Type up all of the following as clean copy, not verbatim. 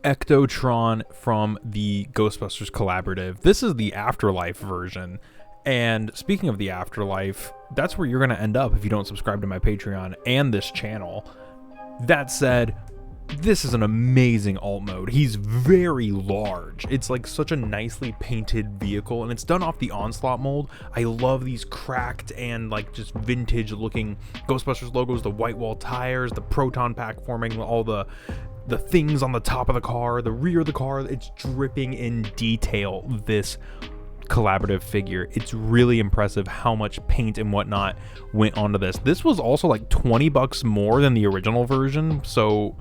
Ectotron from the Ghostbusters Collaborative. This is the Afterlife version. And speaking of the Afterlife, that's where you're going to end up if you don't subscribe to my Patreon and this channel. That said, this is an amazing alt mode. He's very large. It's like such a nicely painted vehicle, and it's done off the Onslaught mold. I love these cracked and like just vintage looking Ghostbusters logos, the white wall tires, the proton pack forming, all the things on the top of the car, the rear of the car. It's dripping in detail, this collaborative figure. It's really impressive how much paint and whatnot went onto this. This was also like $20 more than the original version, so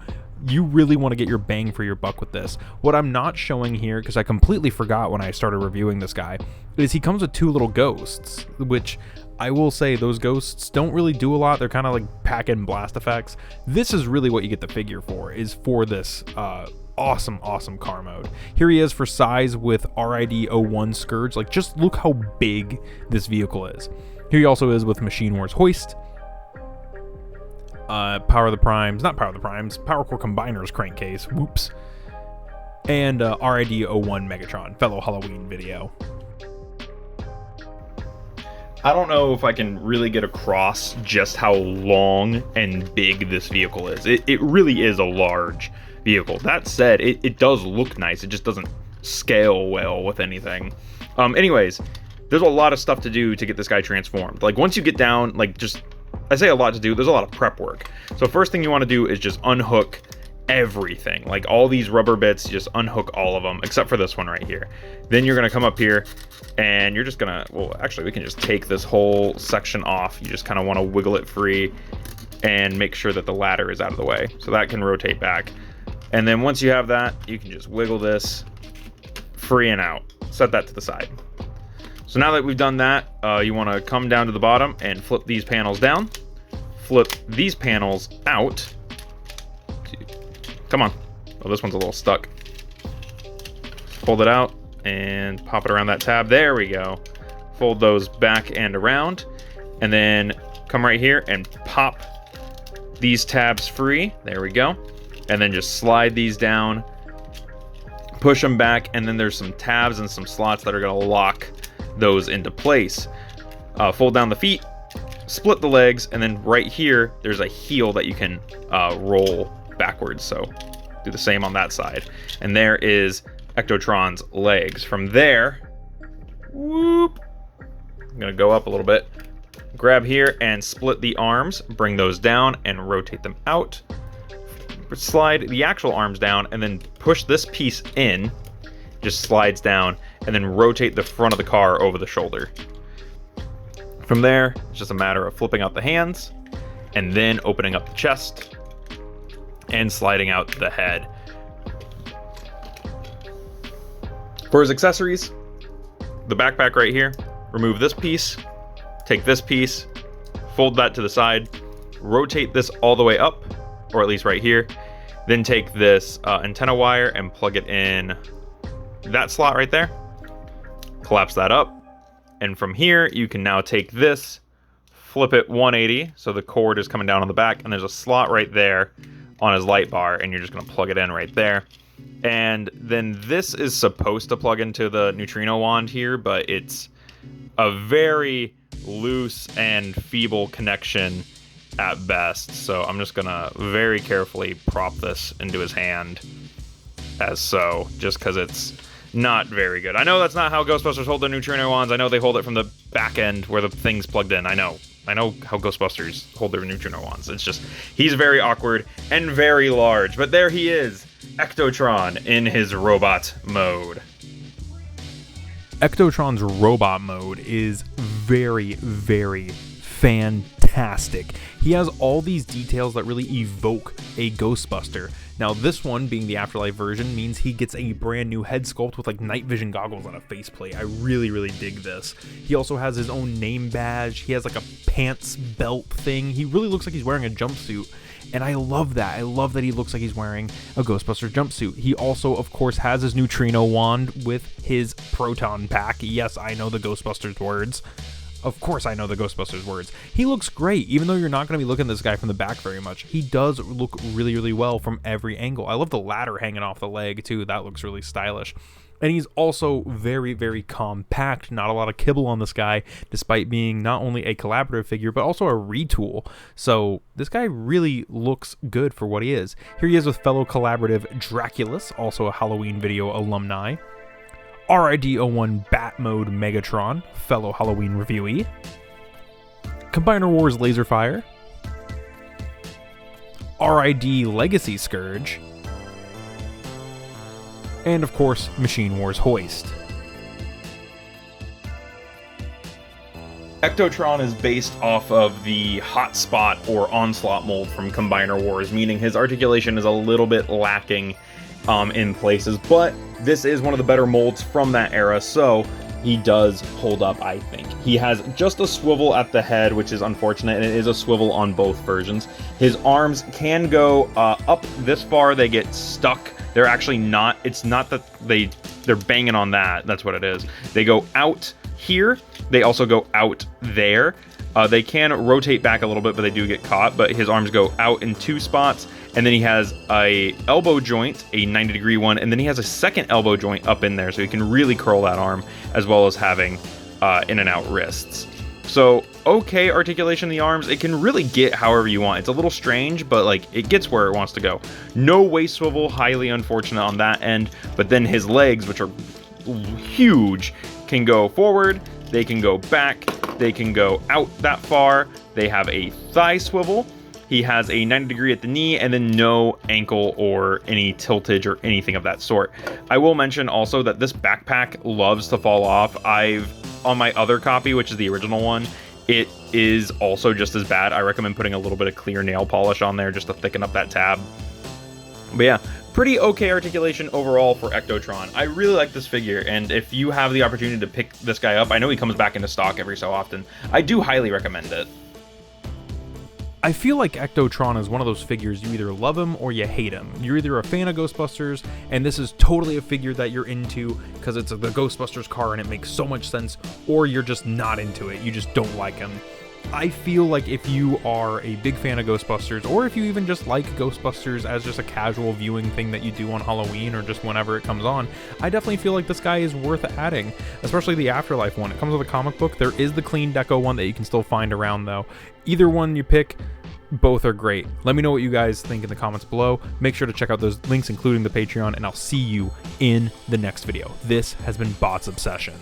you really want to get your bang for your buck with this. What I'm not showing here, because I completely forgot when I started reviewing this guy, is he comes with two little ghosts, which I will say those ghosts don't really do a lot. They're kind of like pack-in blast effects. This is really what you get the figure for, is for this awesome car mode. Here he is for size with RID-01 Scourge. Like, just look how big this vehicle is. Here he also is with Machine Wars Hoist, Power Core Combiners crankcase, whoops, and RID-01 Megatron, fellow Halloween video. I don't know if I can really get across just how long and big this vehicle is. It really is a large vehicle. That said, it does look nice. It just doesn't scale well with anything. Anyways, there's a lot of stuff to do to get this guy transformed. Like, once you get down, like, just, I say a lot to do, there's a lot of prep work. So first thing you want to do is just unhook everything. Like, all these rubber bits, just unhook all of them, except for this one right here. Then you're going to come up here, and you're just going to, well, actually, we can just take this whole section off. You just kind of want to wiggle it free and make sure that the ladder is out of the way. So that can rotate back. And then once you have that, you can just wiggle this free and out. Set that to the side. So now that we've done that, you want to come down to the bottom and flip these panels down. Flip these panels out. Come on. Oh, this one's a little stuck. Fold it out and pop it around that tab. There we go. Fold those back and around. And then come right here and pop these tabs free. There we go. And then just slide these down. Push them back. And then there's some tabs and some slots that are going to lock those into place. Fold down the feet, split the legs, and then right here there's a heel that you can roll backwards, so do the same on that side. And there is Ectotron's legs. From there, whoop, I'm gonna go up a little bit, grab here and split the arms, bring those down and rotate them out, slide the actual arms down, and then push this piece in, just slides down, and then rotate the front of the car over the shoulder. From there, it's just a matter of flipping out the hands and then opening up the chest and sliding out the head. For his accessories, the backpack right here, remove this piece, take this piece, fold that to the side, rotate this all the way up, or at least right here, then take this antenna wire and plug it in that slot right there, collapse that up, and from here you can now take this, flip it 180 so the cord is coming down on the back, and there's a slot right there on his light bar, and you're just going to plug it in right there. And then this is supposed to plug into the neutrino wand here, but it's a very loose and feeble connection at best, so I'm just gonna very carefully prop this into his hand as so, just because it's not very good. I know that's not how Ghostbusters hold their neutrino wands. I know they hold it from the back end where the thing's plugged in. I know how Ghostbusters hold their neutrino wands. It's just, he's very awkward and very large. But there he is, Ectotron in his robot mode. Ectotron's robot mode is very fantastic. He has all these details that really evoke a Ghostbuster. Now, this one, being the Afterlife version, means he gets a brand new head sculpt with like night vision goggles on a faceplate. I really dig this. He also has his own name badge. He has like a pants belt thing. He really looks like he's wearing a jumpsuit, and I love that. I love that he looks like he's wearing a Ghostbusters jumpsuit. He also, of course, has his neutrino wand with his proton pack. Yes, I know the Ghostbusters words. Of course I know the Ghostbusters words. He looks great, even though you're not going to be looking at this guy from the back very much. He does look really, really well from every angle. I love the ladder hanging off the leg, too. That looks really stylish. And he's also very, very compact. Not a lot of kibble on this guy, despite being not only a collaborative figure, but also a retool. So this guy really looks good for what he is. Here he is with fellow collaborative Draculus, also a Halloween video alumni. RID-01 Bat Mode Megatron, fellow Halloween reviewee. Combiner Wars Laserfire. RID Legacy Scourge. And of course, Machine Wars Hoist. Ectotron is based off of the Hotspot or Onslaught mold from Combiner Wars, meaning his articulation is a little bit lacking in places, but this is one of the better molds from that era, so he does hold up, I think. He has just a swivel at the head, which is unfortunate, and it is a swivel on both versions. His arms can go up this far, they get stuck. They're actually not, it's not that they're banging on that, that's what it is. They go out here, they also go out there. They can rotate back a little bit, but they do get caught, but his arms go out in 2 spots, and then he has a elbow joint, a 90-degree one, and then he has a second elbow joint up in there, so he can really curl that arm, as well as having in and out wrists. So, okay articulation in the arms, it can really get however you want. It's a little strange, but like it gets where it wants to go. No waist swivel, highly unfortunate on that end, but then his legs, which are huge, can go forward, they can go back, they can go out that far, they have a thigh swivel, he has a 90-degree at the knee, and then no ankle or any tiltage or anything of that sort. I will mention also that this backpack loves to fall off. On my other copy, which is the original one, it is also just as bad. I recommend putting a little bit of clear nail polish on there just to thicken up that tab. But yeah, pretty okay articulation overall for Ectotron. I really like this figure, and if you have the opportunity to pick this guy up, I know he comes back into stock every so often. I do highly recommend it. I feel like Ectotron is one of those figures you either love him or you hate him. You're either a fan of Ghostbusters, and this is totally a figure that you're into because it's the Ghostbusters car and it makes so much sense, or you're just not into it. You just don't like him. I feel like if you are a big fan of Ghostbusters, or if you even just like Ghostbusters as just a casual viewing thing that you do on Halloween or just whenever it comes on, I definitely feel like this guy is worth adding, especially the Afterlife one. It comes with a comic book. There is the clean deco one that you can still find around though. Either one you pick, both are great. Let me know what you guys think in the comments below. Make sure to check out those links, including the Patreon, and I'll see you in the next video. This has been Bots Obsession.